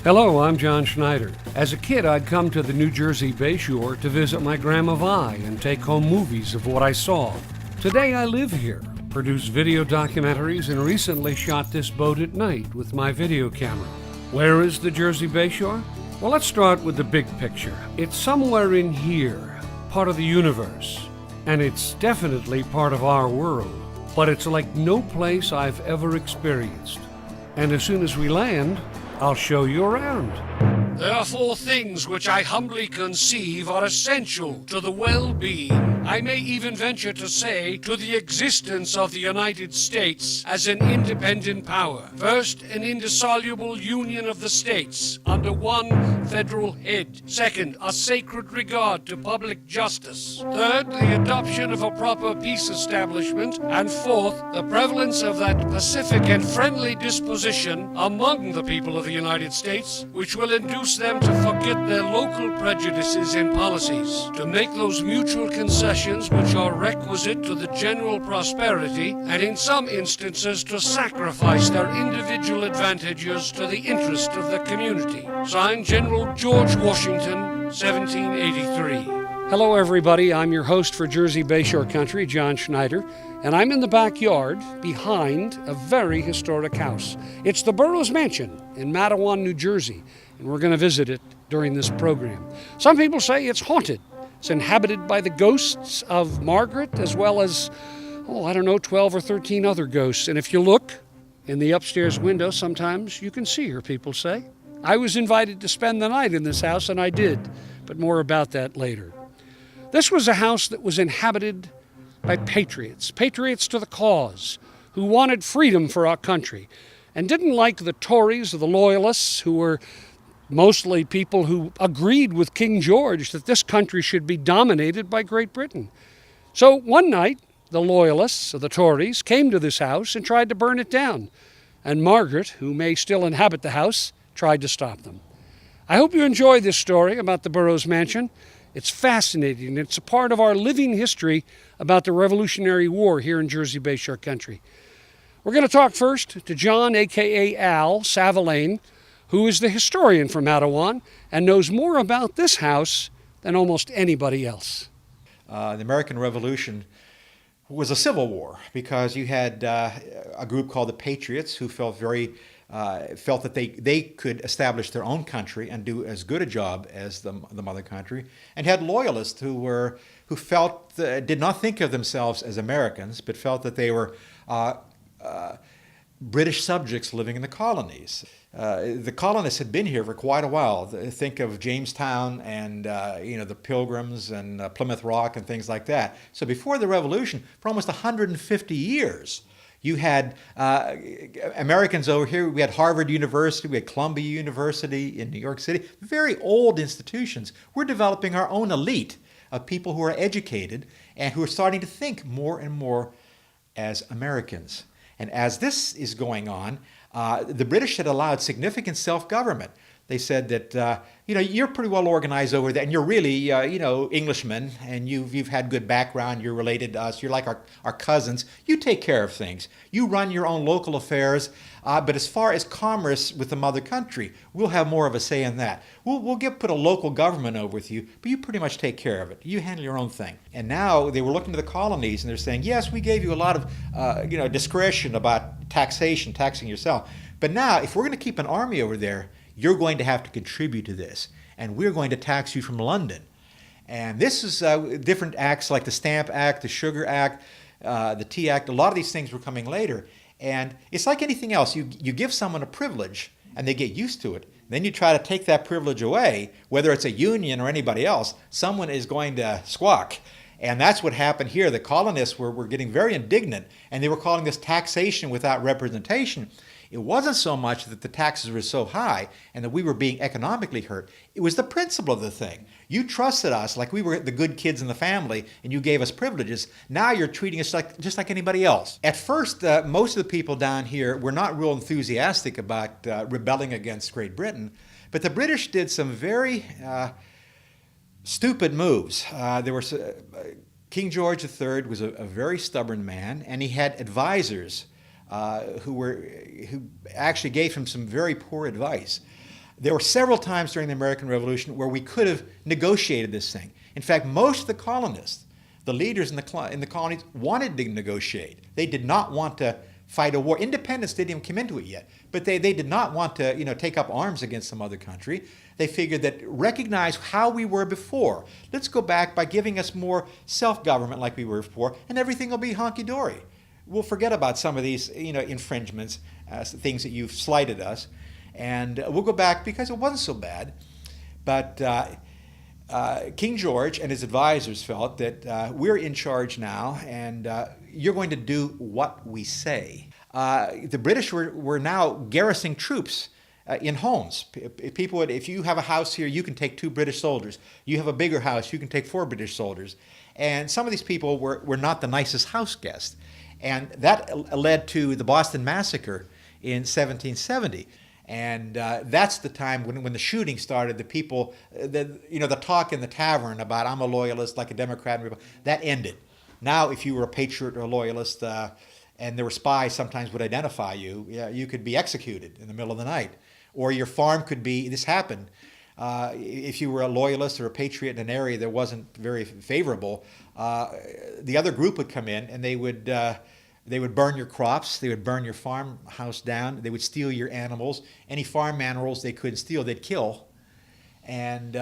Hello, I'm John Schneider. As a kid, I'd come to the New Jersey BAYSHORE to visit my Grandma Vi and take home movies of what I saw. Today I live here, produce video documentaries, and recently shot this boat at night with my video camera. Where is the Jersey BAYSHORE? Well, let's start with the big picture. It's somewhere in here, part of the universe, and it's definitely part of our world. But it's like no place I've ever experienced. And as soon as we land, I'll show you around. There are four things which I humbly conceive are essential to the well-being, I may even venture to say, to the existence of the United States as an independent power. First, an indissoluble union of the states under one federal head. Second, a sacred regard to public justice. Third, the adoption of a proper peace establishment. And fourth, the prevalence of that pacific and friendly disposition among the people of the United States, which will induce them to forget their local prejudices and policies, to make those mutual concessions which are requisite to the general prosperity, and in some instances to sacrifice their individual advantages to the interest of the community. Signed, General George Washington, 1783. Hello everybody, I'm your host for Jersey BAYSHORE Country, John Schneider, and I'm in the backyard behind a very historic house. It's the Burrowes Mansion in Matawan, New Jersey, and we're going to visit it during this program. Some people say it's haunted. It's inhabited by the ghosts of Margaret as well as, 12 or 13 other ghosts. And if you look in the upstairs window, sometimes you can see her, people say. I was invited to spend the night in this house, and I did, but more about that later. This was a house that was inhabited by patriots to the cause, who wanted freedom for our country, and didn't like the Tories or the Loyalists, who were mostly people who agreed with King George that this country should be dominated by Great Britain. So one night, the Loyalists or the Tories came to this house and tried to burn it down, and Margaret, who may still inhabit the house, tried to stop them. I hope you enjoy this story about the Burrowes Mansion. It's fascinating. It's a part of our living history about the Revolutionary War here in Jersey BAYSHORE Country. We're going to talk first to John, a.k.a. Al Savalane, who is the historian from Matawan and knows more about this house than almost anybody else. The American Revolution was a civil war because you had a group called the Patriots who felt that they could establish their own country and do as good a job as the mother country, and had loyalists who felt did not think of themselves as Americans, but felt that they were British subjects living in the colonies. The colonists had been here for quite a while. Think of Jamestown and the Pilgrims and Plymouth Rock and things like that. So before the Revolution, for almost 150 years, you had Americans over here. We had Harvard University, we had Columbia University in New York City, very old institutions. We're developing our own elite of people who are educated and who are starting to think more and more as Americans. And as this is going on, the British had allowed significant self-government. They said that, you're pretty well organized over there, and you're really, Englishmen, and you've had good background, you're related to us, you're like our cousins. You take care of things. You run your own local affairs, but as far as commerce with the mother country, we'll have more of a say in that. We'll put a local government over with you, but you pretty much take care of it. You handle your own thing. And now they were looking to the colonies, and they're saying, yes, we gave you a lot of, discretion about taxing yourself. But now, if we're going to keep an army over there, you're going to have to contribute to this, and we're going to tax you from London. And this is different acts like the Stamp Act, the Sugar Act, the Tea Act. A lot of these things were coming later. And it's like anything else. You give someone a privilege, and they get used to it. Then you try to take that privilege away, whether it's a union or anybody else, someone is going to squawk. And that's what happened here. The colonists were getting very indignant, and they were calling this taxation without representation. It wasn't so much that the taxes were so high and that we were being economically hurt. It was the principle of the thing. You trusted us like we were the good kids in the family, and you gave us privileges. Now you're treating us just like anybody else. At first, most of the people down here were not real enthusiastic about rebelling against Great Britain, but the British did some very stupid moves. King George III was a very stubborn man, and he had advisors who actually gave him some very poor advice. There were several times during the American Revolution where we could have negotiated this thing. In fact, most of the colonists, the leaders in the colonies, wanted to negotiate. They did not want to fight a war. Independence didn't even come into it yet, but they did not want to take up arms against some other country. They figured that recognize how we were before. Let's go back by giving us more self-government like we were before, and everything will be honky-dory. We'll forget about some of these infringements, things that you've slighted us, and we'll go back because it wasn't so bad. But King George and his advisors felt that we're in charge now, and you're going to do what we say. The British were now garrisoning troops in homes. People would, if you have a house here, you can take 2 British soldiers. You have a bigger house, you can take 4 British soldiers. And some of these people were not the nicest house guests. And that led to the Boston Massacre in 1770. And that's the time when the shooting started. The people, the talk in the tavern about I'm a loyalist, like a Democrat, that ended. Now, if you were a patriot or a loyalist, and there were spies sometimes would identify you, you could be executed in the middle of the night. Or your farm could be, this happened, if you were a loyalist or a patriot in an area that wasn't very favorable, the other group would come in and they would burn your crops, they would burn your farmhouse down, they would steal your animals. Any farm animals they couldn't steal, they'd kill. And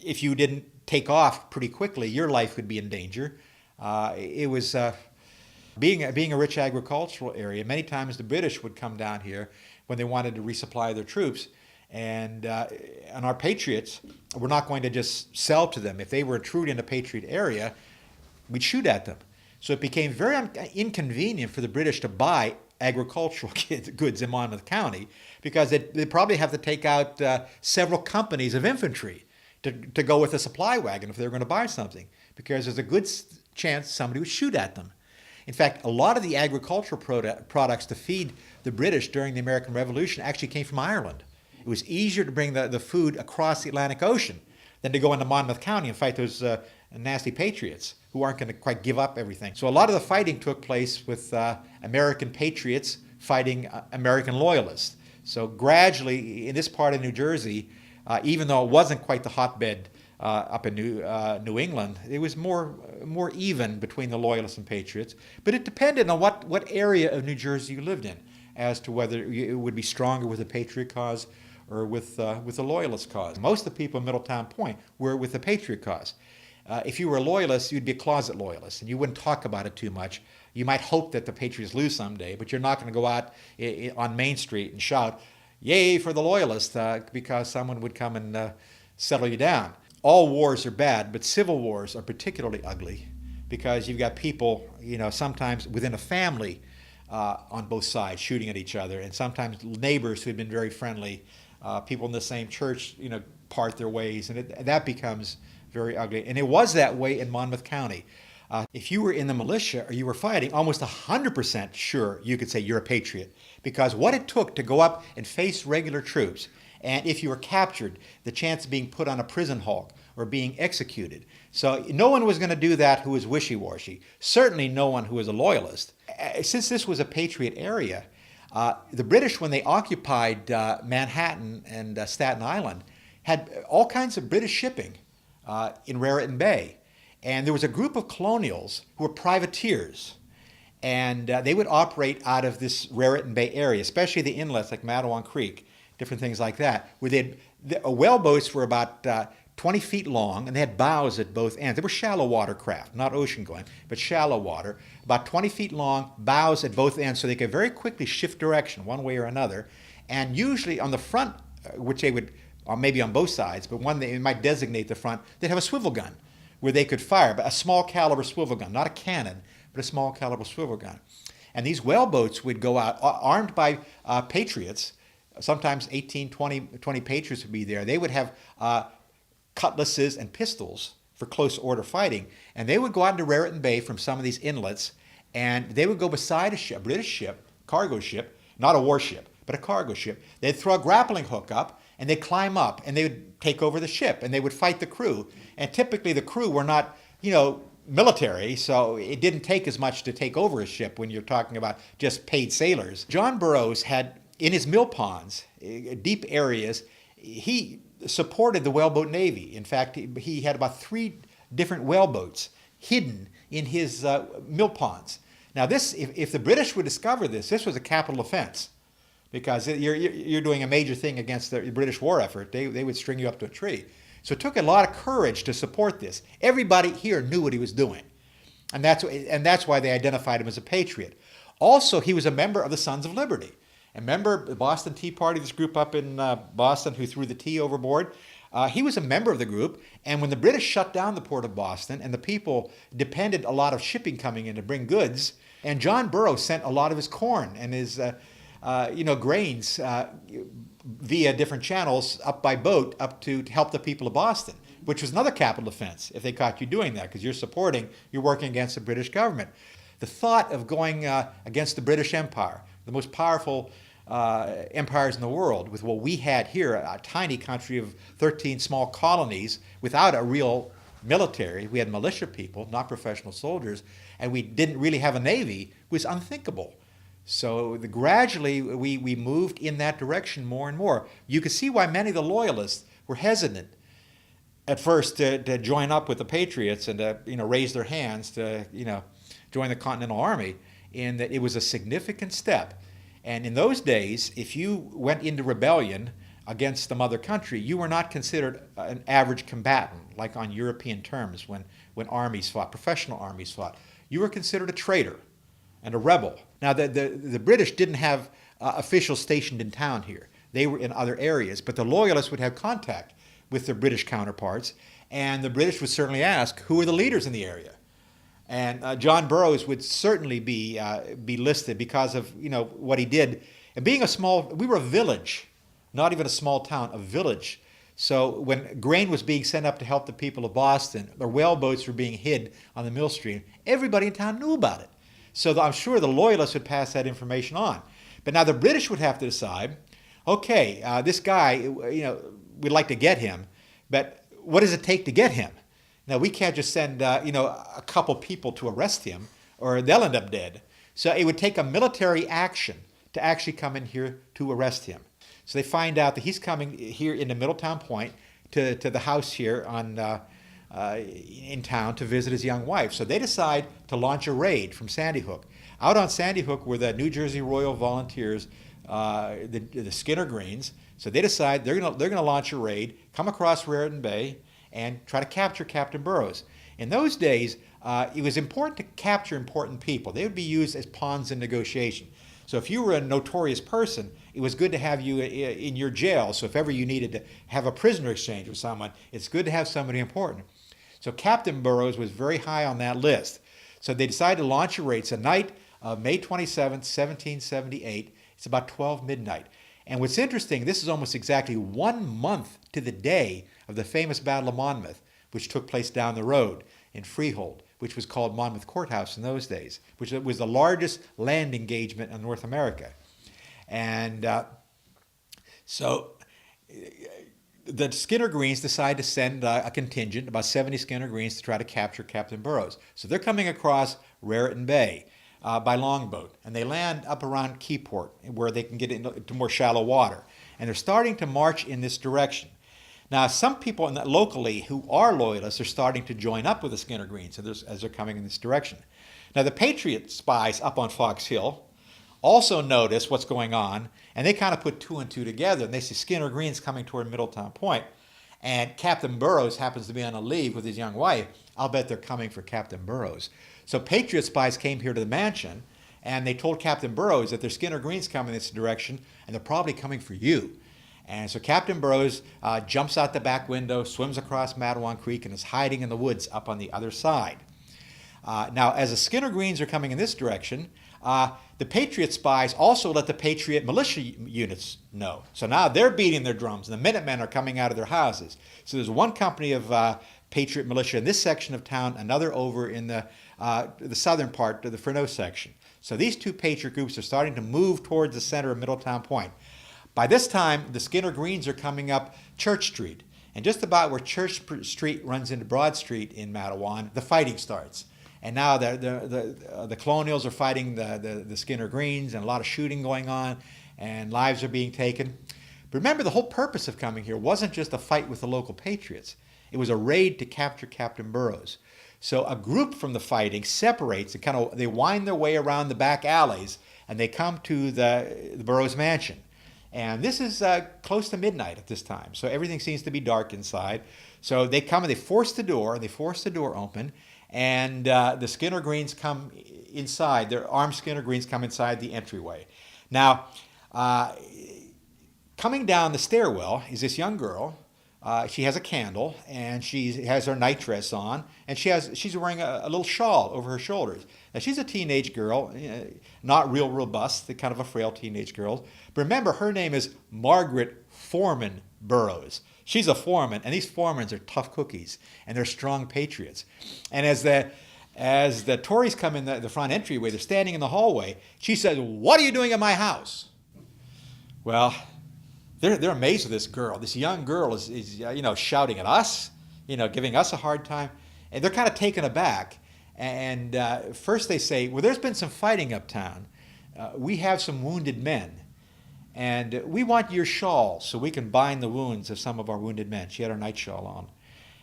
if you didn't take off pretty quickly, your life would be in danger. It was being a rich agricultural area. Many times the British would come down here when they wanted to resupply their troops, and our patriots were not going to just sell to them. If they were truly in a patriot area, we'd shoot at them. So it became very inconvenient for the British to buy agricultural goods in Monmouth County because they'd probably have to take out several companies of infantry to go with a supply wagon if they were going to buy something, because there's a good chance somebody would shoot at them. In fact, a lot of the agricultural products to feed the British during the American Revolution actually came from Ireland. It was easier to bring the food across the Atlantic Ocean than to go into Monmouth County and fight those nasty patriots who aren't going to quite give up everything. So a lot of the fighting took place with American patriots fighting American loyalists. So gradually, in this part of New Jersey, even though it wasn't quite the hotbed up in New England, it was more even between the loyalists and patriots. But it depended on what area of New Jersey you lived in as to whether it would be stronger with the patriot cause or with the loyalist cause. Most of the people in Middletown Point were with the patriot cause. If you were a loyalist, you'd be a closet loyalist, and you wouldn't talk about it too much. You might hope that the Patriots lose someday, but you're not going to go out on Main Street and shout, "Yay for the loyalists," because someone would come and settle you down. All wars are bad, but civil wars are particularly ugly because you've got people, sometimes within a family on both sides shooting at each other, and sometimes neighbors who had been very friendly, people in the same church, part their ways, and that becomes very ugly. And it was that way in Monmouth County. If you were in the militia or you were fighting, almost 100% sure you could say you're a patriot, because what it took to go up and face regular troops, and if you were captured, the chance of being put on a prison hulk or being executed. So no one was going to do that who was wishy-washy. Certainly no one who was a loyalist. Since this was a patriot area, the British, when they occupied Manhattan and Staten Island, had all kinds of British shipping in Raritan Bay. And there was a group of colonials who were privateers. And they would operate out of this Raritan Bay area, especially the inlets like Matawan Creek, different things like that, where the whaleboats were about 20 feet long, and they had bows at both ends. They were shallow water craft, not ocean going, but shallow water, about 20 feet long, bows at both ends, so they could very quickly shift direction one way or another. And usually on the front, which they would, or maybe on both sides, but one they might designate the front, they'd have a swivel gun where they could fire, but a small caliber swivel gun, not a cannon, but a small caliber swivel gun. And these whaleboats would go out armed by patriots. Sometimes 18, 20 patriots would be there. They would have cutlasses and pistols for close order fighting. And they would go out into Raritan Bay from some of these inlets, and they would go beside a ship, a British ship, cargo ship, not a warship, but a cargo ship. They'd throw a grappling hook up, and they'd climb up, and they would take over the ship, and they would fight the crew. And typically the crew were not, military, so it didn't take as much to take over a ship when you're talking about just paid sailors. John Burrowes had in his mill ponds, deep areas, he supported the whaleboat navy. In fact, he had about 3 different whaleboats hidden in his mill ponds. Now, this, if the British would discover this, this was a capital offense, because you're doing a major thing against the British war effort. They would string you up to a tree. So it took a lot of courage to support this. Everybody here knew what he was doing, and that's why they identified him as a patriot. Also, he was a member of the Sons of Liberty. And remember the Boston Tea Party, this group up in Boston who threw the tea overboard? He was a member of the group, and when the British shut down the port of Boston and the people depended a lot of shipping coming in to bring goods, and John Burroughs sent a lot of his corn and his grains via different channels up by boat up to help the people of Boston, which was another capital offense if they caught you doing that, because you're working against the British government. The thought of going against the British Empire, the most powerful empires in the world, with what we had here, a tiny country of 13 small colonies without a real military. We had militia people, not professional soldiers, and we didn't really have a navy, was unthinkable. So gradually we moved in that direction more and more. You could see why many of the loyalists were hesitant at first to join up with the Patriots and to raise their hands to join the Continental Army, in that it was a significant step. And in those days, if you went into rebellion against the mother country, you were not considered an average combatant, like on European terms when armies fought, professional armies fought. You were considered a traitor and a rebel. Now, the British didn't have officials stationed in town here. They were in other areas, but the loyalists would have contact with their British counterparts, and the British would certainly ask, who are the leaders in the area? And John Burroughs would certainly be listed because of what he did. And being we were a village, not even a small town, a village. So when grain was being sent up to help the people of Boston, or whaleboats were being hid on the mill stream, everybody in town knew about it. So I'm sure the loyalists would pass that information on. But now the British would have to decide, okay, this guy, we'd like to get him, but what does it take to get him? Now, we can't just send, a couple people to arrest him, or they'll end up dead. So it would take a military action to actually come in here to arrest him. So they find out that he's coming here into Middletown Point to the house here in town to visit his young wife. So they decide to launch a raid from Sandy Hook. Out on Sandy Hook were the New Jersey Royal Volunteers, the Skinner Greens. So they decide they're gonna launch a raid, come across Raritan Bay, and try to capture Captain Burrows. In those days, it was important to capture important people. They would be used as pawns in negotiation. So if you were a notorious person, it was good to have you in your jail. So if ever you needed to have a prisoner exchange with someone, it's good to have somebody important. So Captain Burrows was very high on that list. So they decided to launch a raid. It's a night of May 27th, 1778. It's about 12 midnight. And what's interesting, this is almost exactly 1 month to the day of the famous Battle of Monmouth, which took place down the road in Freehold, which was called Monmouth Courthouse in those days, which was the largest land engagement in North America. And so the Skinner Greens decide to send a contingent, about 70 Skinner Greens, to try to capture Captain Burrows. So they're coming across Raritan Bay by longboat, and they land up around Keyport, where they can get into more shallow water. And they're starting to march in this direction. Now, some people locally who are loyalists are starting to join up with the Skinner Greens as they're coming in this direction. Now, the Patriot spies up on Fox Hill also notice what's going on, and they kind of put 2 and 2 together, and they see Skinner Greens coming toward Middletown Point, and Captain Burrows happens to be on a leave with his young wife. I'll bet they're coming for Captain Burrows. So Patriot spies came here to the mansion, and they told Captain Burrows that there's Skinner Greens coming this direction, and they're probably coming for you. And so Captain Burrows jumps out the back window, swims across Matawan Creek, and is hiding in the woods up on the other side. Now, as the Skinner Greens are coming in this direction, the Patriot spies also let the Patriot militia units know. So now they're beating their drums, and the Minutemen are coming out of their houses. So there's one company of Patriot militia in this section of town, another over in the southern part of the Freneau section. So these two Patriot groups are starting to move towards the center of Middletown Point. By this time, the Skinner Greens are coming up Church Street. And just about where Church Street runs into Broad Street in Matawan, the fighting starts. And now the Colonials are fighting the Skinner Greens, and a lot of shooting going on. and lives are being taken. But remember, the whole purpose of coming here wasn't just a fight with the local Patriots. It was a raid to capture Captain Burrows. So a group from the fighting separates and they wind their way around the back alleys, and they come to the Burrows mansion. And this is close to midnight at this time, so everything seems to be dark inside. So they come and they force the door open, and the Skinner Greens come inside. Their armed Skinner Greens come inside the entryway. Now, coming down the stairwell is this young girl. She has a candle, and she has her nightdress on, and she's wearing a little shawl over her shoulders. Now, she's a teenage girl, not real robust, kind of a frail teenage girl. But remember, her name is Margaret Foreman Burrows. She's a foreman, and these foremans are tough cookies, and they're strong patriots. And as the Tories come in the front entryway, they're standing in the hallway, she says, "What are you doing in my house?" Well, they're amazed with this girl. This young girl is shouting at us, giving us a hard time, and they're kind of taken aback. And first they say, "Well, there's been some fighting uptown. We have some wounded men, and we want your shawl so we can bind the wounds of some of our wounded men." She had her night shawl on,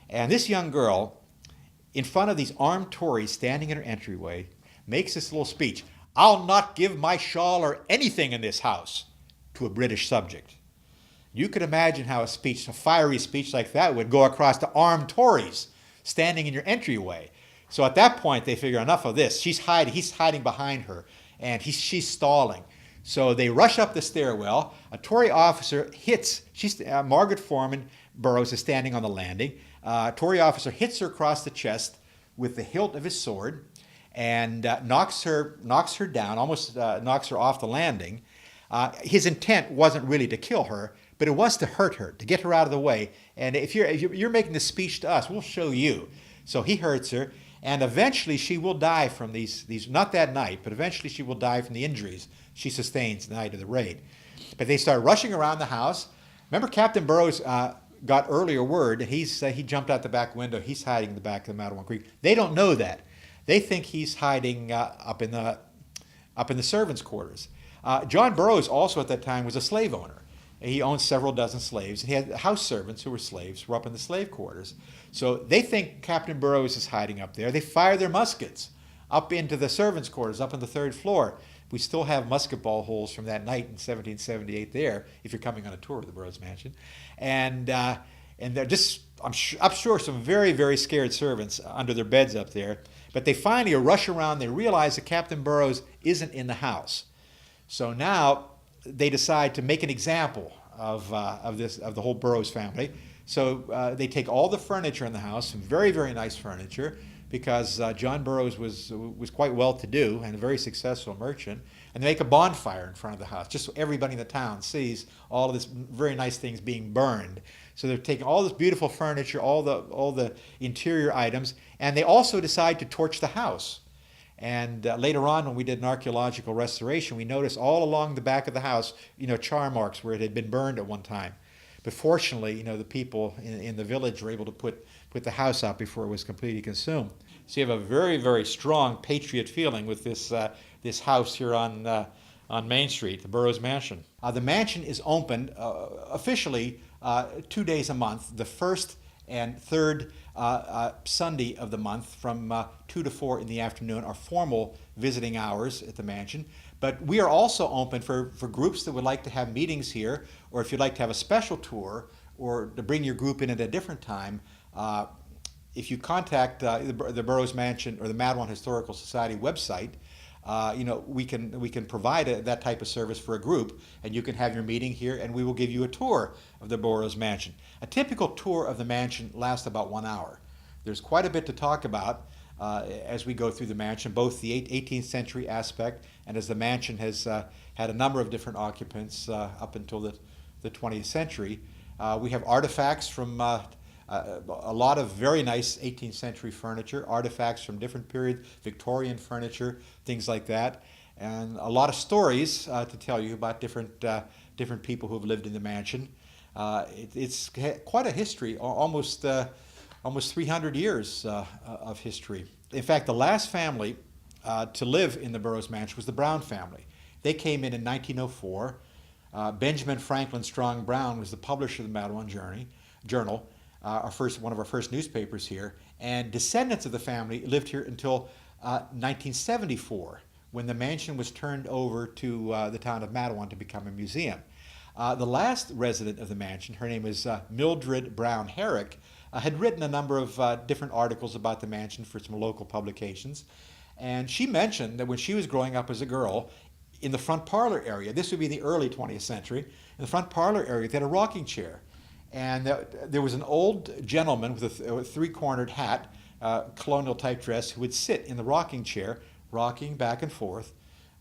and this young girl, in front of these armed Tories standing in her entryway, makes this little speech: "I'll not give my shawl or anything in this house," to a British subject. You could imagine how a fiery speech like that would go across to armed Tories standing in your entryway. So at that point, they figure, enough of this. He's hiding behind her, and she's stalling. So they rush up the stairwell. A Tory officer hits, Margaret Foreman Burrows is standing on the landing. A Tory officer hits her across the chest with the hilt of his sword and knocks her down, almost knocks her off the landing. His intent wasn't really to kill her, but it was to hurt her, to get her out of the way. And if you're making this speech to us, we'll show you. So he hurts her, and eventually she will die from these not that night, but eventually she will die from the injuries she sustains the night of the raid. But they start rushing around the house. Remember, Captain Burrows got earlier word. He jumped out the back window. He's hiding in the back of the Matawan Creek. They don't know that. They think he's hiding up in the servants' quarters. John Burrows also at that time was a slave owner. He owned several dozen slaves, and he had house servants who were slaves who were up in the slave quarters. So they think Captain Burrows is hiding up there. They fire their muskets up into the servants' quarters, up on the third floor. We still have musket ball holes from that night in 1778 there, if you're coming on a tour of the Burrows mansion. And they're just, I'm sure, some very, very scared servants under their beds up there. But they finally rush around. They realize that Captain Burrows isn't in the house. So now they decide to make an example of the whole Burrows family. So they take all the furniture in the house, some very, very nice furniture, because John Burrows was quite well-to-do and a very successful merchant, and they make a bonfire in front of the house, just so everybody in the town sees all of this very nice things being burned. So they're taking all this beautiful furniture, all the interior items, and they also decide to torch the house. And later on, when we did an archaeological restoration, we noticed all along the back of the house, char marks where it had been burned at one time. But fortunately, the people in the village were able to put the house out before it was completely consumed. So you have a very, very strong patriot feeling with this house here on Main Street, the Burrows Mansion. The mansion is opened officially 2 days a month, the first and third Sunday of the month from 2 to 4 in the afternoon are formal visiting hours at the mansion. But we are also open for groups that would like to have meetings here, or if you'd like to have a special tour, or to bring your group in at a different time. If you contact the Burrows Mansion or the Matawan Historical Society website, we can provide that type of service for a group, and you can have your meeting here, and we will give you a tour of the Burrows Mansion. A typical tour of the mansion lasts about 1 hour. There's quite a bit to talk about as we go through the mansion, both the 18th century aspect, and as the mansion has had a number of different occupants up until the 20th century. We have artifacts from a lot of very nice 18th century furniture, artifacts from different periods, Victorian furniture, things like that, and a lot of stories to tell you about different people who have lived in the mansion. It's quite a history, almost 300 years of history. In fact, the last family to live in the Burrows Mansion was the Brown family. They came in 1904. Benjamin Franklin Strong Brown was the publisher of the Matawan Journal, one of our first newspapers here, and descendants of the family lived here until 1974, when the mansion was turned over to the town of Matawan to become a museum. The last resident of the mansion, her name was Mildred Brown Herrick, had written a number of different articles about the mansion for some local publications. And she mentioned that when she was growing up as a girl, in the front parlor area, this would be the early 20th century, in the front parlor area, they had a rocking chair. And there was an old gentleman with a three-cornered hat, colonial type dress, who would sit in the rocking chair, rocking back and forth,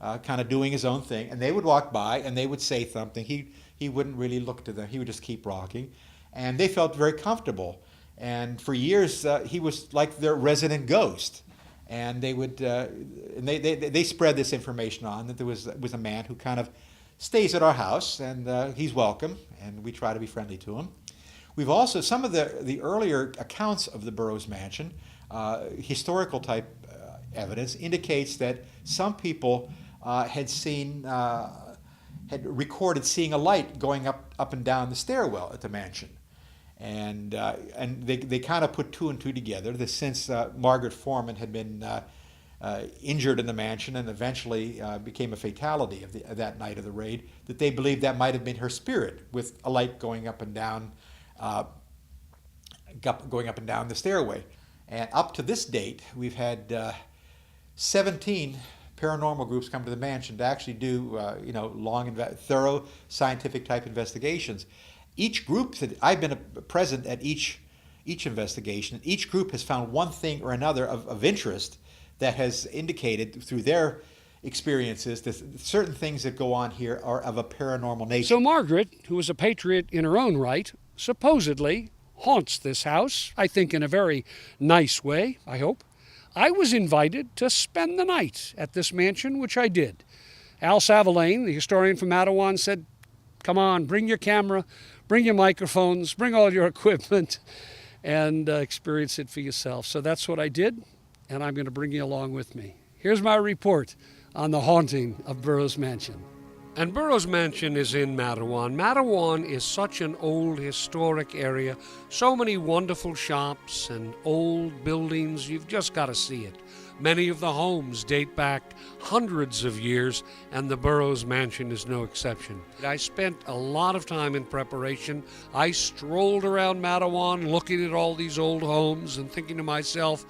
kind of doing his own thing. And they would walk by and they would say something. He wouldn't really look to them. He would just keep rocking. And they felt very comfortable. And for years, he was like their resident ghost. And they would, they spread this information on, that there was a man who kind of stays at our house, and he's welcome, and we try to be friendly to him. We've also, some of the earlier accounts of the Burrowes mansion, historical type evidence, indicates that some people had recorded seeing a light going up and down the stairwell at the mansion. And they kind of put two and two together, that since Margaret Foreman had been injured in the mansion and eventually became a fatality of that night of the raid, that they believed that might have been her spirit, with a light going up and down the stairway. And up to this date, we've had 17 paranormal groups come to the mansion to actually do long, thorough, scientific type investigations. Each group, I've been present at each investigation. Each group has found one thing or another of interest that has indicated through their experiences that certain things that go on here are of a paranormal nature. So Margaret, who is a patriot in her own right, supposedly haunts this house, I think in a very nice way, I hope. I was invited to spend the night at this mansion, which I did. Al Savelaine, the historian from Matawan, said, "Come on, bring your camera, bring your microphones, bring all your equipment, and experience it for yourself." So that's what I did, and I'm going to bring you along with me. Here's my report on the haunting of Burrowes Mansion. And Burrowes Mansion is in Matawan. Matawan is such an old historic area, so many wonderful shops and old buildings, you've just got to see it. Many of the homes date back hundreds of years, and the Burrowes Mansion is no exception. I spent a lot of time in preparation. I strolled around Matawan looking at all these old homes and thinking to myself,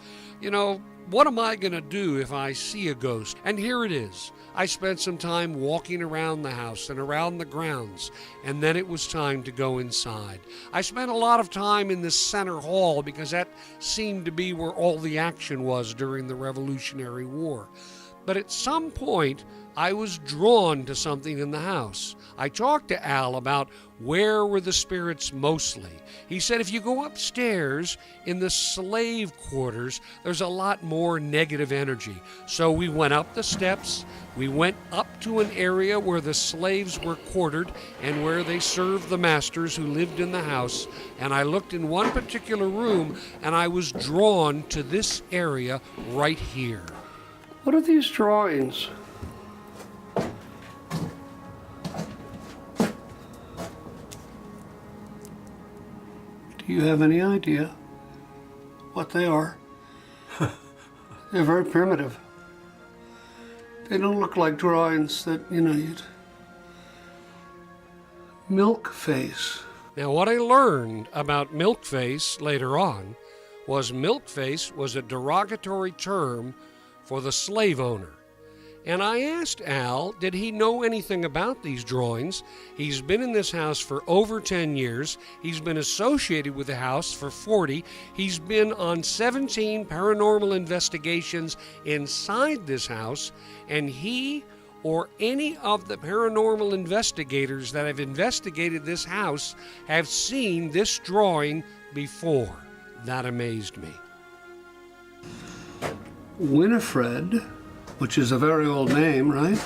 what am I going to do if I see a ghost? And here it is. I spent some time walking around the house and around the grounds, and then it was time to go inside. I spent a lot of time in the center hall because that seemed to be where all the action was during the Revolutionary War. But at some point, I was drawn to something in the house. I talked to Al about where were the spirits mostly. He said if you go upstairs in the slave quarters, there's a lot more negative energy. So we went up the steps, we went up to an area where the slaves were quartered and where they served the masters who lived in the house. And I looked in one particular room and I was drawn to this area right here. What are these drawings? Do you have any idea what they are? They're very primitive. They don't look like drawings that, you'd... Milk face. Now, what I learned about milk face later on was milk face was a derogatory term for the slave owner. And I asked Al, did he know anything about these drawings? He's been in this house for over 10 years. He's been associated with the house for 40. He's been on 17 paranormal investigations inside this house, and he or any of the paranormal investigators that have investigated this house have seen this drawing before. That amazed me. Winifred, which is a very old name, right?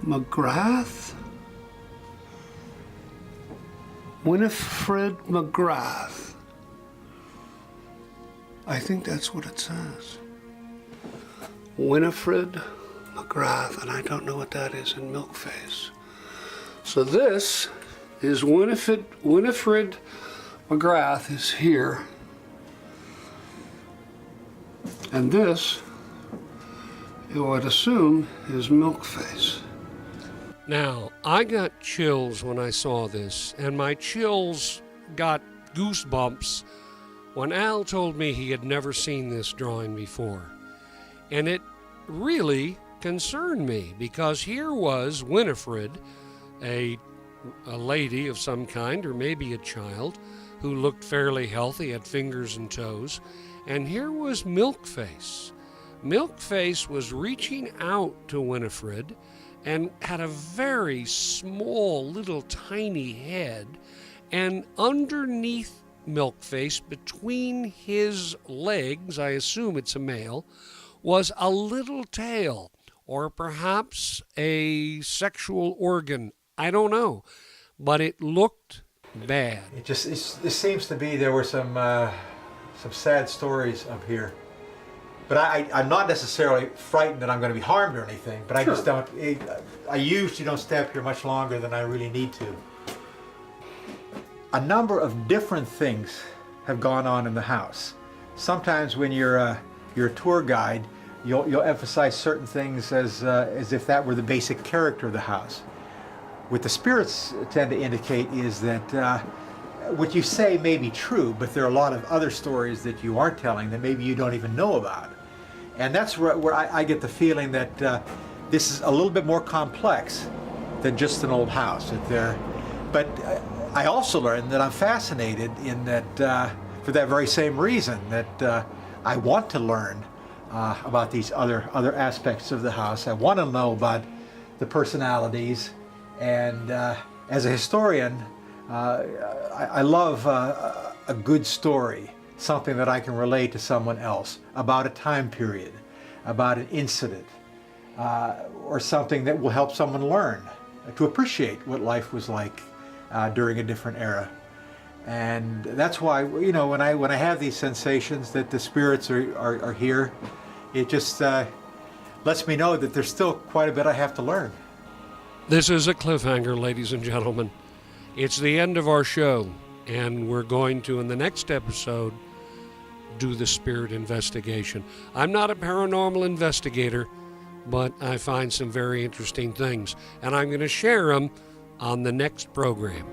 McGrath? Winifred McGrath. I think that's what it says. Winifred McGrath, and I don't know what that is in Milkface. So this is Winifred McGrath is here. And this, you would assume, is Milkface. Now, I got chills when I saw this, and my chills got goosebumps when Al told me he had never seen this drawing before. And it really concerned me, because here was Winifred, a lady of some kind, or maybe a child, who looked fairly healthy, had fingers and toes, and here was Milkface. Milkface was reaching out to Winifred and had a very small, little tiny head, and underneath Milkface, between his legs, I assume it's a male, was a little tail, or perhaps a sexual organ. I don't know, but it looked bad. It seems to be there were some sad stories up here. But I'm not necessarily frightened that I'm going to be harmed or anything, but I just don't, I usually don't stay up here much longer than I really need to. A number of different things have gone on in the house. Sometimes when you're a tour guide, you'll emphasize certain things as if that were the basic character of the house. What the spirits tend to indicate is that what you say may be true, but there are a lot of other stories that you aren't telling that maybe you don't even know about. And that's where I get the feeling that this is a little bit more complex than just an old house. But I also learned that I'm fascinated in that, for that very same reason, that I want to learn about these other aspects of the house. I want to know about the personalities. And as a historian, I love a good story, something that I can relate to someone else, about a time period, about an incident, or something that will help someone learn to appreciate what life was like during a different era. And that's why, you know, when I have these sensations that the spirits are here, it just lets me know that there's still quite a bit I have to learn. This is a cliffhanger, ladies and gentlemen. It's the end of our show, and we're going to, in the next episode, do the spirit investigation. I'm not a paranormal investigator, but I find some very interesting things, and I'm going to share them on the next program.